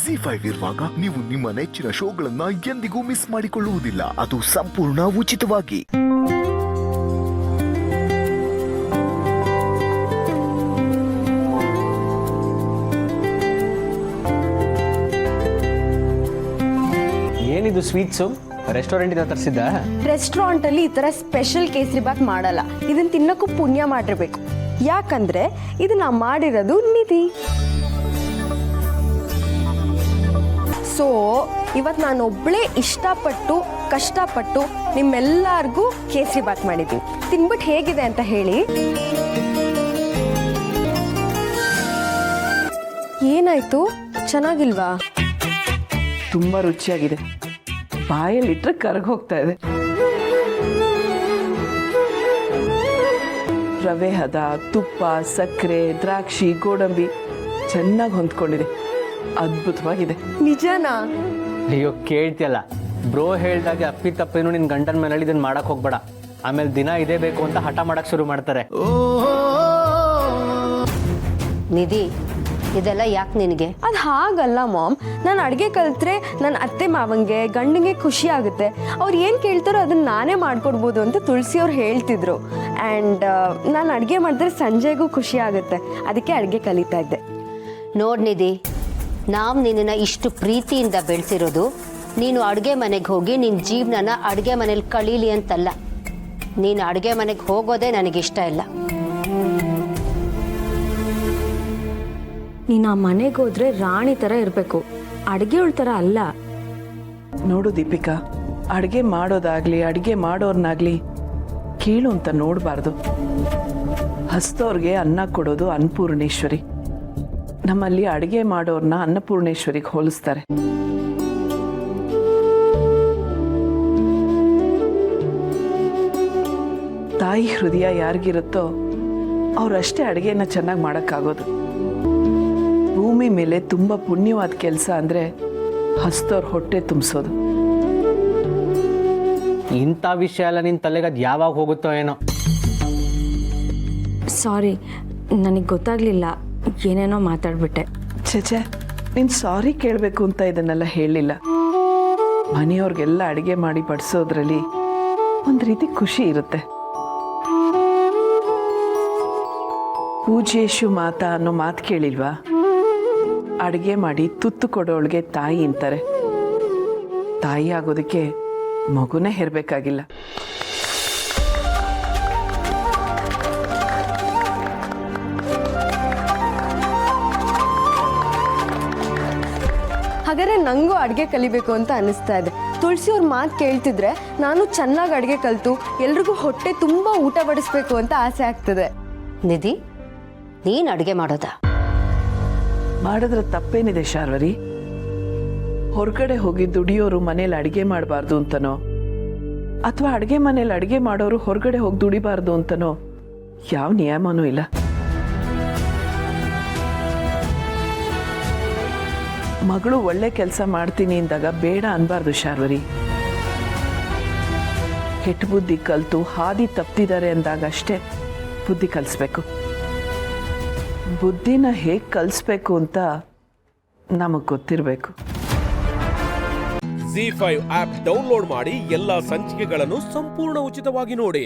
ಜಿ5 ಇರುವಾಗ ನೀವು ನಿಮ್ಮ ನೆಚ್ಚಿನ ಶೋಗಳನ್ನ ಎಂದಿಗೂ ಮಿಸ್ ಮಾಡಿಕೊಳ್ಳುವುದಿಲ್ಲ. ಅದು ಸಂಪೂರ್ಣ ಉಚಿತವಾಗಿ. ಏನಿದು ಸ್ವೀಟ್ಸು ರೆಸ್ಟೋರೆಂಟಿಂದ ತರಿಸಿದ್ದ? ರೆಸ್ಟೋರೆಂಟ್ ಅಲ್ಲಿ ಈ ತರ ಸ್ಪೆಷಲ್ ಕೇಸರಿ ಬಾತ್ ಮಾಡಲ್ಲ. ಇದನ್ನ ತಿನ್ನಕ್ಕೂ ಪುಣ್ಯ ಮಾಡಿರ್ಬೇಕು. ಯಾಕಂದ್ರೆ ಇದನ್ನ ಮಾಡಿರೋದು ನಿಧಿ. ಸೊ ಇವತ್ತು ನಾನು ಒಬ್ಬಳೇ ಇಷ್ಟಪಟ್ಟು ಕಷ್ಟಪಟ್ಟು ನಿಮ್ಮೆಲ್ಲರಿಗೂ ಕೇಸರಿ ಬಾತ್ ಮಾಡಿದ್ದೀನಿ. ತಿನ್ಬಿಟ್ಟು ಹೇಗಿದೆ ಅಂತ ಹೇಳಿ. ಏನಾಯ್ತು, ಚೆನ್ನಾಗಿಲ್ವಾ? ತುಂಬ ರುಚಿಯಾಗಿದೆ. ಬಾಯಲ್ಲಿಟ್ಟರೆ ಕರಗಿ ಹೋಗ್ತಾ ಇದೆ. ರವೆ ಹದ, ತುಪ್ಪ, ಸಕ್ಕರೆ, ದ್ರಾಕ್ಷಿ, ಗೋಡಂಬಿ ಚೆನ್ನಾಗಿ ಹೊಂದ್ಕೊಂಡಿದೆ. ಅದ್ಭುತವಾಗಿದೆ. ನಿಜನಾ? ಅಯ್ಯೋ ಕೇಳ್ತಿಯಲ್ಲ, ಬ್ರೋ ಹೇಳ್ದಾಗೆ ಅಪ್ಪಿ ತಪ್ಪೇನು ನಿನ್ ಗಂಡನ ಮೇಲೆ ಇದನ್ನ ಮಾಡಕ್ ಹೋಗ್ಬೇಡ. ಆಮೇಲೆ ದಿನ ಇದೇ ಬೇಕು ಅಂತ ಹಠ ಮಾಡಕ್ ಶುರು ಮಾಡ್ತಾರೆ. ನಿಧಿ, ಇದೆಲ್ಲ ಯಾಕೆ ನಿನಗೆ? ಅದು ಹಾಗಲ್ಲ ಮಾಮ್. ನಾನು ಅಡುಗೆ ಕಲಿತ್ರೆ ನನ್ನ ಅತ್ತೆ ಮಾವಂಗೆ ಗಂಡಂಗೆ ಖುಷಿ ಆಗುತ್ತೆ. ಅವ್ರು ಏನು ಕೇಳ್ತಾರೋ ಅದನ್ನ ನಾನೇ ಮಾಡ್ಕೊಡ್ಬೋದು ಅಂತ ತುಳಸಿ ಅವ್ರು ಹೇಳ್ತಿದ್ರು. ಆ್ಯಂಡ್ ನಾನು ಅಡುಗೆ ಮಾಡಿದ್ರೆ ಸಂಜೆಗೂ ಖುಷಿ ಆಗುತ್ತೆ. ಅದಕ್ಕೆ ಅಡುಗೆ ಕಲಿತಾ ಇದ್ದೆ. ನೋಡ್ ನಿಧಿ, ನಾವು ನಿನ್ನನ್ನು ಇಷ್ಟು ಪ್ರೀತಿಯಿಂದ ಬೆಳೆಸಿರೋದು ನೀನು ಅಡುಗೆ ಮನೆಗೆ ಹೋಗಿ ನಿನ್ನ ಜೀವನನ ಅಡುಗೆ ಮನೇಲಿ ಕಳೀಲಿ ಅಂತಲ್ಲ. ನೀನು ಅಡುಗೆ ಮನೆಗೆ ಹೋಗೋದೇ ನನಗಿಷ್ಟ ಇಲ್ಲ. ನೀನು ಆ ಮನೆಗೆ ಹೋದ್ರೆ ರಾಣಿ ಥರ ಇರಬೇಕು, ಅಡುಗೆಯವಳ ಥರ ಅಲ್ಲ. ನೋಡು ದೀಪಿಕಾ, ಅಡುಗೆ ಮಾಡೋದಾಗ್ಲಿ ಅಡುಗೆ ಮಾಡೋರ್ನಾಗ್ಲಿ ಕೀಳು ಅಂತ ನೋಡಬಾರ್ದು. ಹಸ್ತವ್ರಿಗೆ ಅನ್ನ ಕೊಡೋದು ಅನ್ನಪೂರ್ಣೇಶ್ವರಿ. ನಮ್ಮಲ್ಲಿ ಅಡುಗೆ ಮಾಡೋರ್ನ ಅನ್ನಪೂರ್ಣೇಶ್ವರಿಗೆ ಹೋಲಿಸ್ತಾರೆ. ತಾಯಿ ಹೃದಯ ಯಾರಿಗಿರುತ್ತೋ ಅವರಷ್ಟೇ ಅಡುಗೆನ ಚೆನ್ನಾಗಿ ಮಾಡೋಕ್ಕಾಗೋದು. ಭೂಮಿ ಮೇಲೆ ತುಂಬ ಪುಣ್ಯವಾದ ಕೆಲಸ ಅಂದರೆ ಹಸ್ತವ್ರ ಹೊಟ್ಟೆ ತುಂಬಿಸೋದು. ಇಂಥ ವಿಷಯ ಎಲ್ಲ ನಿನ್ನ ತಲೆಗೆ ಅದು ಯಾವಾಗ ಹೋಗುತ್ತೋ ಏನೋ. ಸಾರಿ, ನನಗೆ ಗೊತ್ತಾಗಲಿಲ್ಲ, ಏನೇನೋ ಮಾತಾಡ್ಬಿಟ್ಟೆ. ಛೇ, ನೀನು ಸಾರಿ ಕೇಳಬೇಕು ಅಂತ ಇದನ್ನೆಲ್ಲ ಹೇಳಿಲ್ಲ. ಮನೆಯವ್ರಿಗೆಲ್ಲ ಅಡುಗೆ ಮಾಡಿ ಬಡಿಸೋದ್ರಲ್ಲಿ ಒಂದು ರೀತಿ ಖುಷಿ ಇರುತ್ತೆ. ಪೂಜ್ಯೇಶು ಮಾತಾ ಅನ್ನೋ ಮಾತು ಕೇಳಿಲ್ವಾ? ಅಡುಗೆ ಮಾಡಿ ತುತ್ತು ಕೊಡೋಳಿಗೆ ತಾಯಿ ಅಂತಾರೆ. ತಾಯಿ ಆಗೋದಕ್ಕೆ ಮಗುನೇ ಹೆರಬೇಕಾಗಿಲ್ಲ. ಹಾಗಾದ್ರೆ ನನಗೂ ಅಡುಗೆ ಕಲಿಬೇಕು ಅಂತ ಅನಿಸ್ತಾ ಇದೆ. ತುಳಸಿ ಅವ್ರ ಮಾತು ಕೇಳ್ತಿದ್ರೆ ನಾನು ಚೆನ್ನಾಗಿ ಅಡುಗೆ ಕಲಿತು ಎಲ್ರಿಗೂ ಹೊಟ್ಟೆ ತುಂಬ ಊಟ ಬಡಿಸ್ಬೇಕು ಅಂತ ಆಸೆ ಆಗ್ತದೆ. ನಿಧಿ, ನೀನು ಅಡುಗೆ ಮಾಡೋದಾ? ಮಾಡಿದ್ರೆ ತಪ್ಪೇನಿದೆ ಶಾರ್ವರಿ? ಹೊರಗಡೆ ಹೋಗಿ ದುಡಿಯೋರು ಮನೇಲಿ ಅಡುಗೆ ಮಾಡಬಾರ್ದು ಅಂತನೋ, ಅಥವಾ ಅಡುಗೆ ಮನೇಲಿ ಅಡುಗೆ ಮಾಡೋರು ಹೊರಗಡೆ ಹೋಗಿ ದುಡಿಬಾರ್ದು ಅಂತನೋ ಯಾವ ನಿಯಮನೂ ಇಲ್ಲ. ಮಗಳು ಒಳ್ಳೆ ಕೆಲಸ ಮಾಡ್ತೀನಿ ಅಂದಾಗ ಬೇಡ ಅನ್ಬಾರ್ದು ಶಾರ್ವರಿ. ಕೆಟ್ಟ ಬುದ್ಧಿ ಕಲಿತು ಹಾದಿ ತಪ್ಪಿದ್ದಾರೆ ಅಂದಾಗ ಅಷ್ಟೇ ಬುದ್ಧಿ ಕಲಿಸ್ಬೇಕು. ಬುದ್ಧಿನ ಹೇಗೆ ಕಲಿಸ್ಬೇಕು ಅಂತ ನಮಗೆ ಗೊತ್ತಿರಬೇಕು. ಜಿ5 ಆಪ್ ಡೌನ್ಲೋಡ್ ಮಾಡಿ ಎಲ್ಲಾ ಸಂಚಿಕೆಗಳನ್ನು ಸಂಪೂರ್ಣ ಉಚಿತವಾಗಿ ನೋಡಿ.